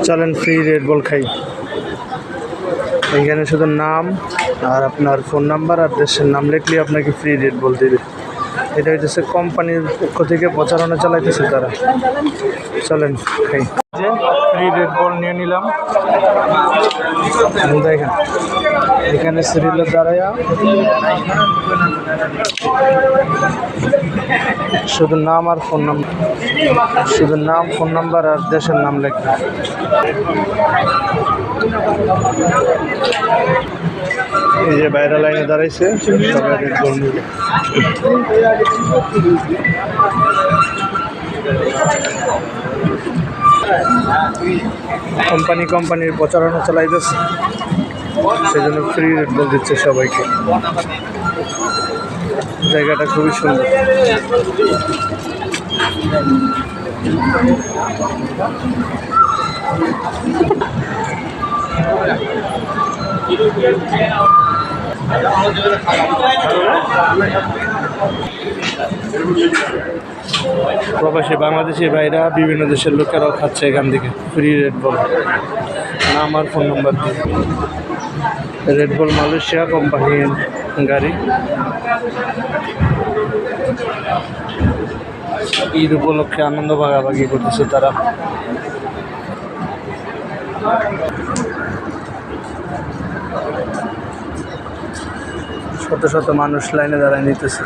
চলেন free red ball খাই। এখানে শুধু নাম আর আপনার ফোন নাম্বার আর দেশের নাম লিখলে আপনাকে ফ্রি রেড বল দিবে। এটা হইতেছে কোম্পানির পক্ষ থেকে প্রচারণা চালাইতেছে তারা। চলেন খাই। যে ফ্রি রেড বল নিয়ে নিলাম। দেখেন এখানে সিরিয়ালে দাঁড়ায়া শুধু নাম আর ফোন নাম্বার, শুধু নাম ফোন নাম্বার আর দেশের নাম লেখা। এই যে বাইরে লাইনে দাঁড়াইছে সবাই রেড বল নিবে। কোম্পানির প্রচারণা চালাইতেছে, সেজন্য ফ্রি রেড বল দিচ্ছে সবাইকে। জায়গাটা খুবই সুন্দর। প্রবাসী বাংলাদেশি ভাইরা বিভিন্ন দেশের লোকেরাও খাচ্ছে এখান থেকে ফ্রি রেড বল, নাম আর ফোন নাম্বার দিয়ে। রেড বল মালয়েশিয়া কোম্পানির গাড়ি। ঈদ উপলক্ষে আনন্দ ভাগাভাগি করতেছে তারা। শত শত মানুষ লাইনে দাঁড়ায় নিতেছে।